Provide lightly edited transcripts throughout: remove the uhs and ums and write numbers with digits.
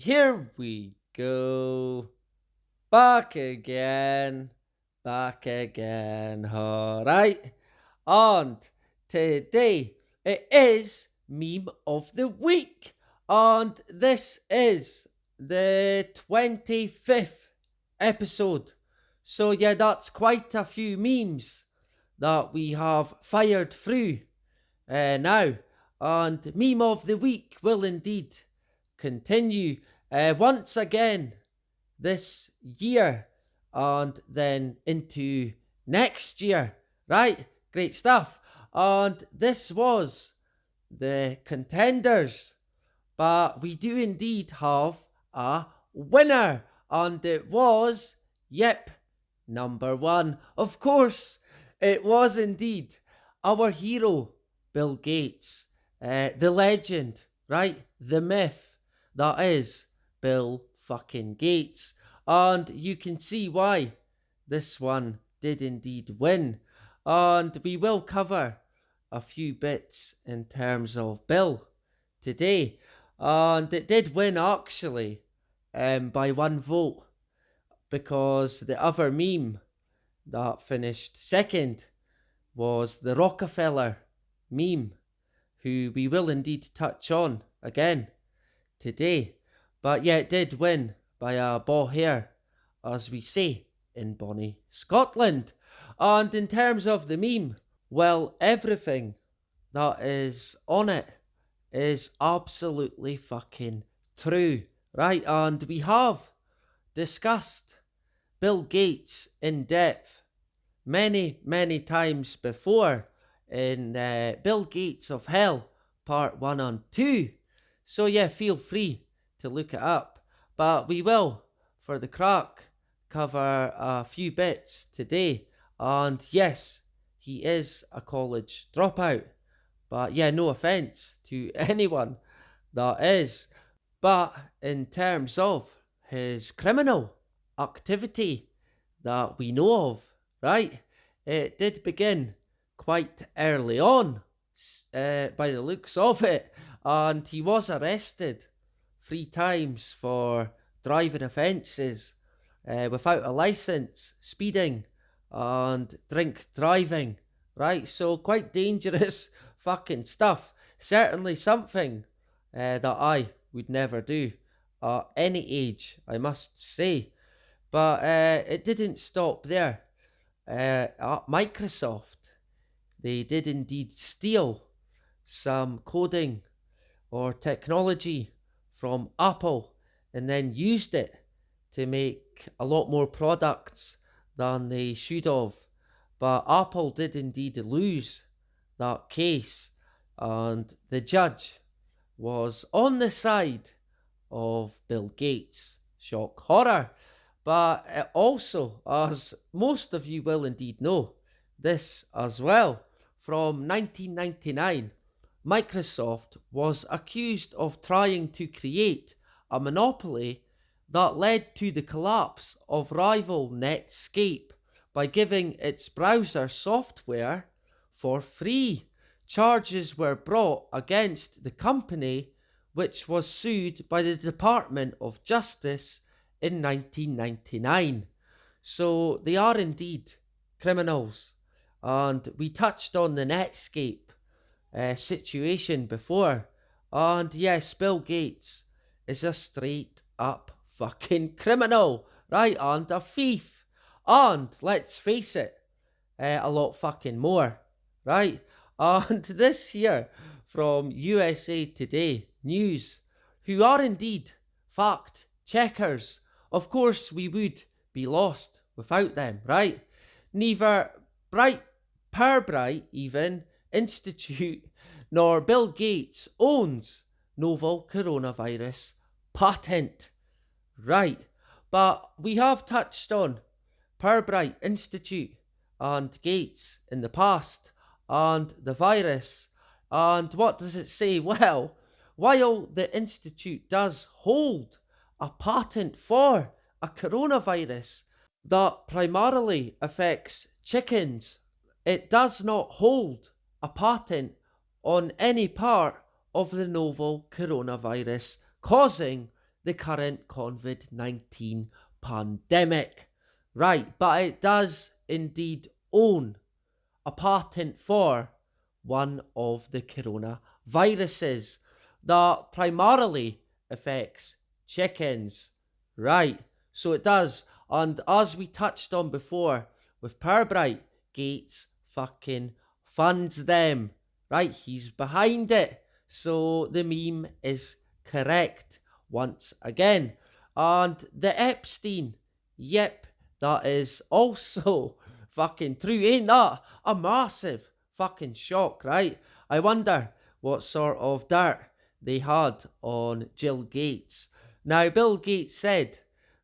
here we go. Back again. Back again. Alright. And today it is Meme of the Week. And this is the 25th episode. So, yeah, that's quite a few memes that we have fired through now. And Meme of the Week will indeed continue once again this year and then into next year. Right? Great stuff. And this was the contenders. But we do indeed have a winner. And it was, number one. Of course, it was indeed our hero, Bill Gates. The legend, right? The myth that is Bill fucking Gates. And you can see why this one did indeed win. And we will cover a few bits in terms of Bill today. And it did win actually by one vote, because the other meme that finished second was the Rockefeller meme, who we will indeed touch on again today. But yeah, it did win by a ball hair, as we say in Bonnie, Scotland. And in terms of the meme, well, everything that is on it is absolutely fucking true, right? And we have discussed Bill Gates in depth many times before in Bill Gates of Hell part 1 and 2. So yeah, feel free to look it up. But we will, for the crack, cover a few bits today. And yes, he is a college dropout. But yeah, no offence to anyone that is. But in terms of his criminal activity that we know of, right? It did begin quite early on, by the looks of it, and he was arrested 3 times for driving offences without a licence, speeding and drink driving, right? So quite dangerous fucking stuff. Certainly something that I would never do at any age, I must say. But it didn't stop there. At Microsoft, they did indeed steal some coding or technology from Apple and then used it to make a lot more products than they should have. But Apple did indeed lose that case, and the judge was on the side of Bill Gates. Shock horror. But also, as most of you will indeed know, this as well, from 1999, Microsoft was accused of trying to create a monopoly that led to the collapse of rival Netscape by giving its browser software for free. Charges were brought against the company, which was sued by the Department of Justice in 1999. So they are indeed criminals. And we touched on the Netscape situation before. And yes, Bill Gates is a straight up fucking criminal, right? And a thief. And let's face it, a lot fucking more, right? And this here from USA Today News, who are indeed fact checkers. Of course, we would be lost without them, right? Neither Bright even Institute nor Bill Gates owns novel coronavirus patent, right? But we have touched on Bright Institute and Gates in the past, and the virus. And what does it say? Well, while the Institute does hold a patent for a coronavirus that primarily affects chickens, it does not hold a patent on any part of the novel coronavirus causing the current COVID-19 pandemic. Right, but it does indeed own a patent for one of the coronaviruses that primarily affects chickens. Right, so it does. And as we touched on before with Powerbright, Gates fucking funds them. Right, he's behind it. So the meme is correct once again. And the Epstein, yep, that is also fucking true. Ain't that a massive fucking shock, right? I wonder what sort of dirt they had on Jill Gates. Now, Bill Gates said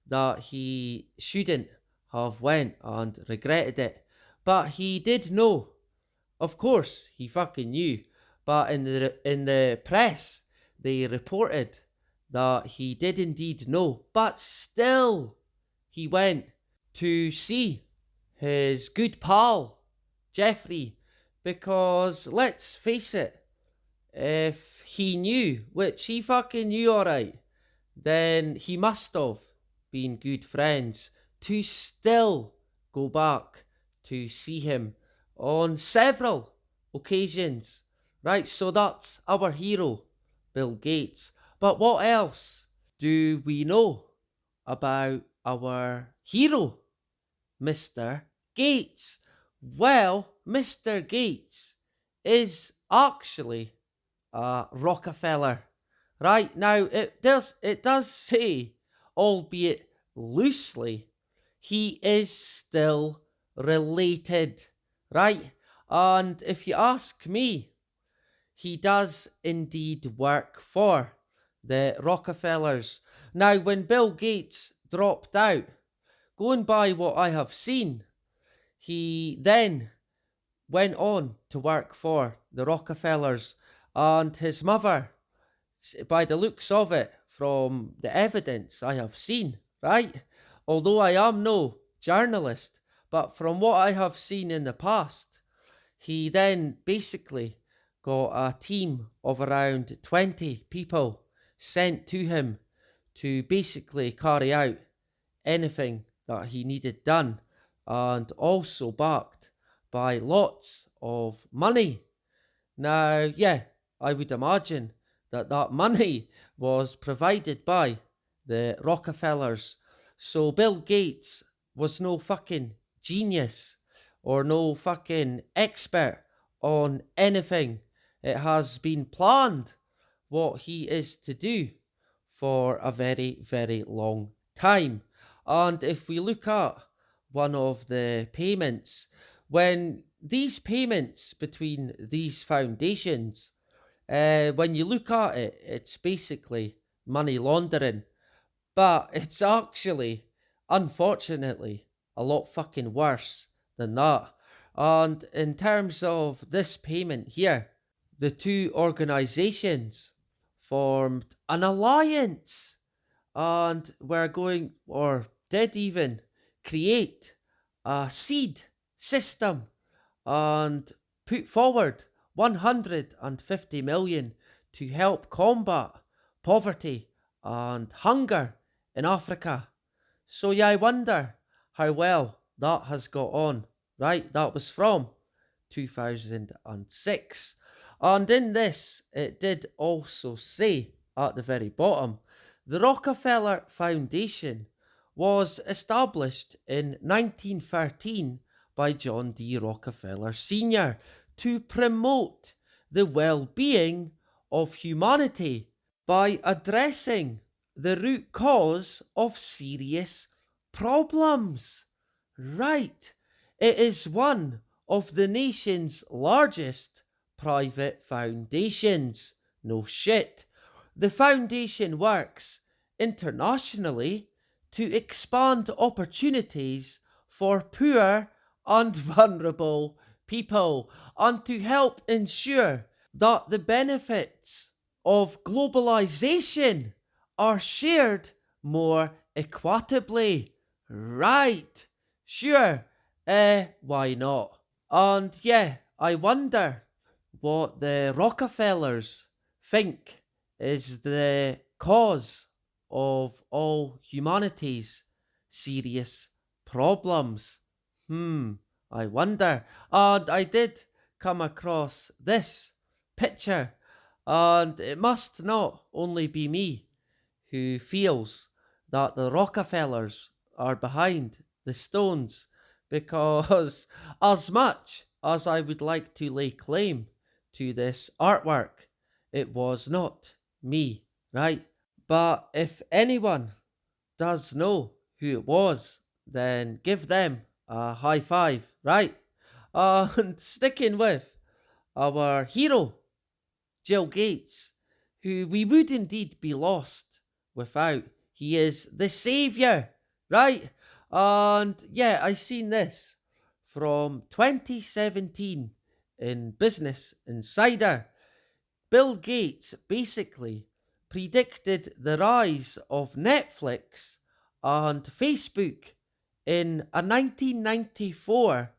that he shouldn't have went and regretted it, but he did know. Of course, he fucking knew. But in the press, they reported that he did indeed know, but still he went to see his good pal, Jeffrey, because let's face it, if he knew, which he fucking knew alright, then he must have been good friends to still go back to see him on several occasions. Right, so that's our hero, Bill Gates. But what else do we know about our hero, Mr. Gates? Well, Mr. Gates is actually a Rockefeller. Right, now it does say, albeit loosely, he is still related. Right, and if you ask me, he does indeed work for the Rockefellers. Now, when Bill Gates dropped out, going by what I have seen, he then went on to work for the Rockefellers, and his mother, by the looks of it, from the evidence I have seen, right? Although I am no journalist, but from what I have seen in the past, he then basically got a team of around 20 people sent to him to basically carry out anything that he needed done, and also backed by lots of money. Now, yeah, I would imagine that money was provided by the Rockefellers. So Bill Gates was no fucking genius or no fucking expert on anything. It has been planned what he is to do for a very, very long time. And if we look at one of the payments, when these payments between these foundations, when you look at it, it's basically money laundering. But it's actually, unfortunately, a lot fucking worse than that. And in terms of this payment here, the two organizations formed an alliance and were going, or did even, create a seed system and put forward 150 million to help combat poverty and hunger in Africa. So yeah, I wonder how well that has got on. Right, that was from 2006. And in this, it did also say at the very bottom, the Rockefeller Foundation was established in 1913 by John D. Rockefeller Sr. to promote the well-being of humanity by addressing the root cause of serious problems. Right, it is one of the nation's largest private foundations. No shit. The foundation works internationally to expand opportunities for poor and vulnerable people and to help ensure that the benefits of globalization are shared more equitably. Right. Sure. Why not? And yeah, I wonder what the Rockefellers think is the cause of all humanity's serious problems. I wonder. And I did come across this picture, and it must not only be me who feels that the Rockefellers are behind the stones, because as much as I would like to lay claim to this artwork, it was not me, right? But if anyone does know who it was, then give them a high five, right? And sticking with our hero, Jill Gates, who we would indeed be lost without. He is the saviour, right? And yeah, I seen this from 2017 in Business Insider. Bill Gates basically predicted the rise of Netflix and Facebook in a 1994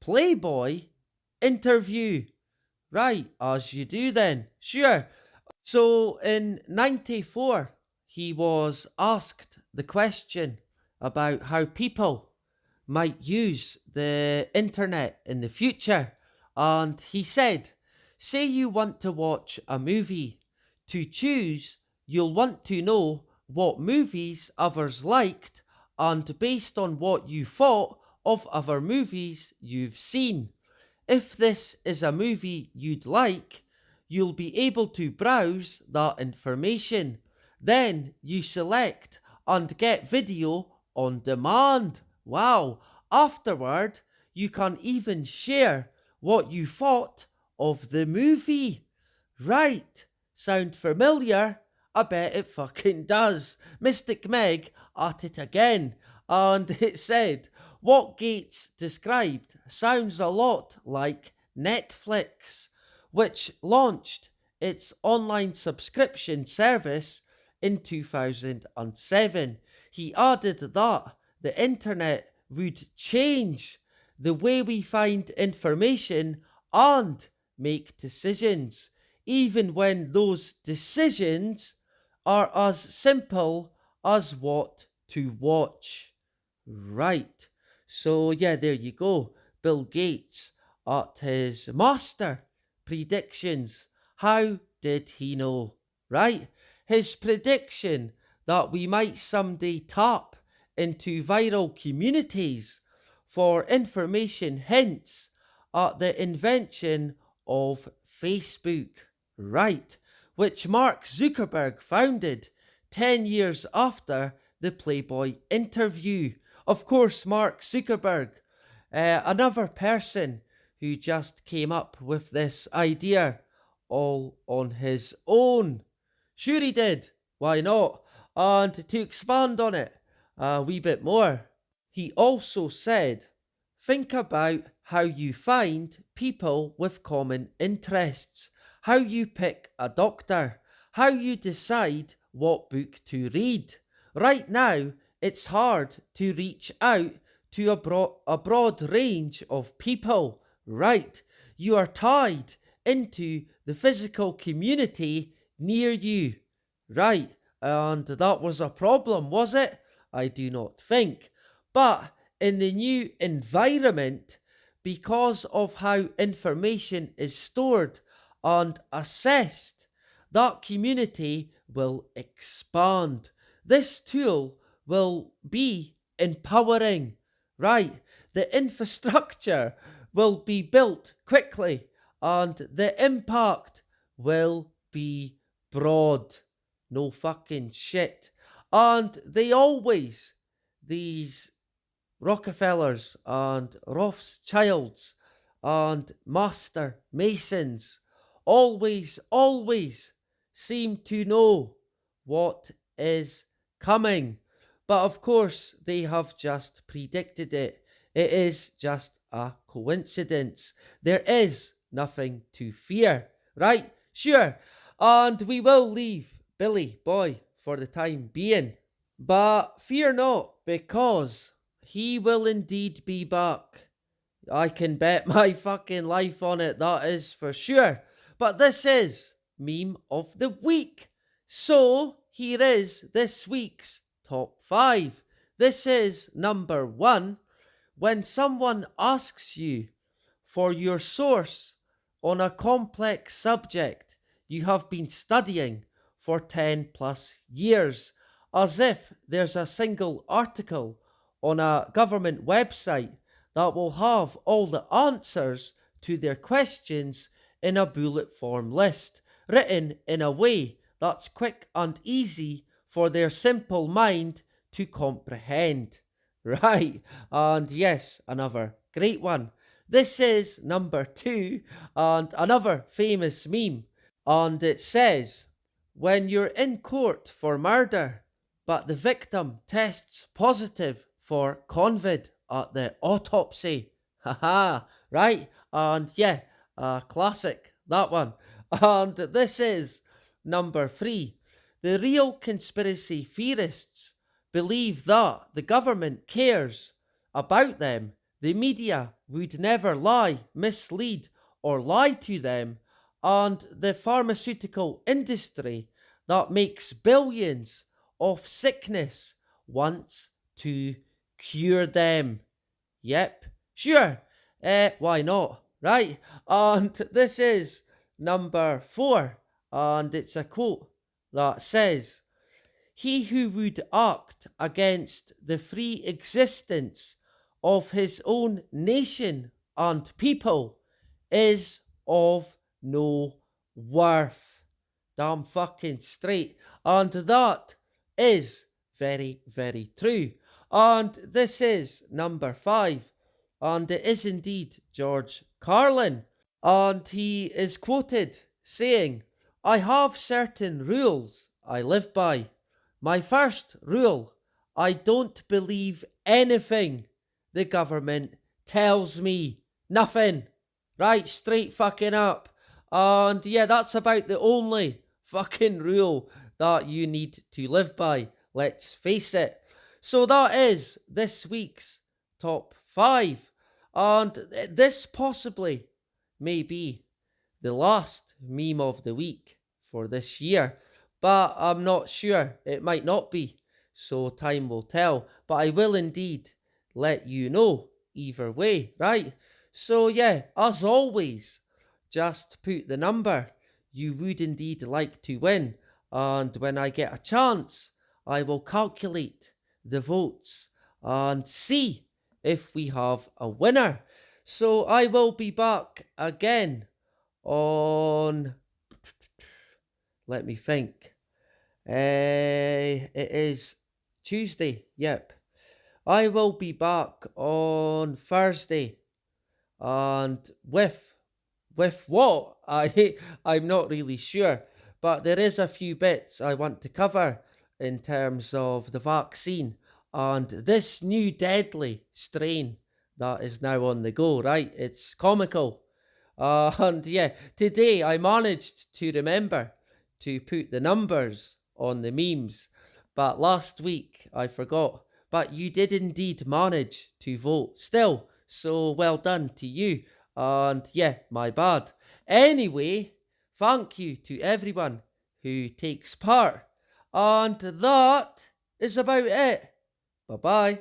Playboy interview. Right, as you do then. Sure. So in 94, he was asked the question about how people might use the internet in the future. And he said, say you want to watch a movie. To choose, you'll want to know what movies others liked, and based on what you thought of other movies you've seen. If this is a movie you'd like, you'll be able to browse that information. Then you select and get video on demand. Wow. Afterward, you can even share what you thought of the movie. Right. Sound familiar? I bet it fucking does. Mystic Meg at it again. And it said, what Gates described sounds a lot like Netflix, which launched its online subscription service in 2007. He added that the internet would change the way we find information and make decisions, even when those decisions are as simple as what to watch. Right. So yeah, there you go. Bill Gates at his master predictions. How did he know? Right? His prediction that we might someday tap into viral communities for information hints at the invention of Facebook. Right? Which Mark Zuckerberg founded 10 years after the Playboy interview. Of course, Mark Zuckerberg, another person who just came up with this idea all on his own. Sure he did, why not? And to expand on it a wee bit more, he also said, think about how you find people with common interests, how you pick a doctor, how you decide what book to read. Right now, it's hard to reach out to a broad range of people. Right, you are tied into the physical community near you. Right, and that was a problem, was it? I do not think. But in the new environment, because of how information is stored and assessed, that community will expand. This tool will be empowering, right? The infrastructure will be built quickly and the impact will be broad. No fucking shit. And these Rockefellers and Rothschilds and Master Masons always seem to know what is coming. But of course, they have just predicted it. It is just a coincidence. There is nothing to fear, right? Sure. And we will leave Billy Boy for the time being. But fear not, because he will indeed be back. I can bet my fucking life on it, that is for sure. But this is Meme of the Week. So, here is this week's top 5. This is number 1. When someone asks you for your source on a complex subject you have been studying for 10 plus years, as if there's a single article on a government website that will have all the answers to their questions in a bullet form list, written in a way that's quick and easy for their simple mind to comprehend. Right, and yes, another great one. This is number 2, and another famous meme, and it says, when you're in court for murder, but the victim tests positive for COVID at the autopsy. Haha, right? And yeah, classic, that one. And this is number 3. The real conspiracy theorists believe that the government cares about them. The media would never lie, mislead, or lie to them, and the pharmaceutical industry that makes billions of sickness wants to cure them. Yep, sure, why not, right? And this is number 4, and it's a quote that says, he who would act against the free existence of his own nation and people is of no worth. Damn fucking straight. And that is very, very true. And this is number 5. And it is indeed George Carlin. And he is quoted saying, I have certain rules I live by. My first rule, I don't believe anything the government tells me. Nothing. Right, straight fucking up. And yeah, that's about the only fucking rule that you need to live by. Let's face it. So that is this week's top 5. And this possibly may be the last meme of the week for this year. But I'm not sure. It might not be. So time will tell. But I will indeed let you know either way, right? So yeah, as always, just put the number you would indeed like to win. And when I get a chance, I will calculate the votes and see if we have a winner. So I will be back again on... Let me think. It is Tuesday, yep. I will be back on Thursday. And with what? I'm not really sure. But there is a few bits I want to cover in terms of the vaccine and this new deadly strain that is now on the go, right? It's comical. And yeah, today I managed to remember to put the numbers on the memes, but last week I forgot. But you did indeed manage to vote still, so well done to you. And yeah, my bad. Anyway, thank you to everyone who takes part. And that is about it. Bye-bye.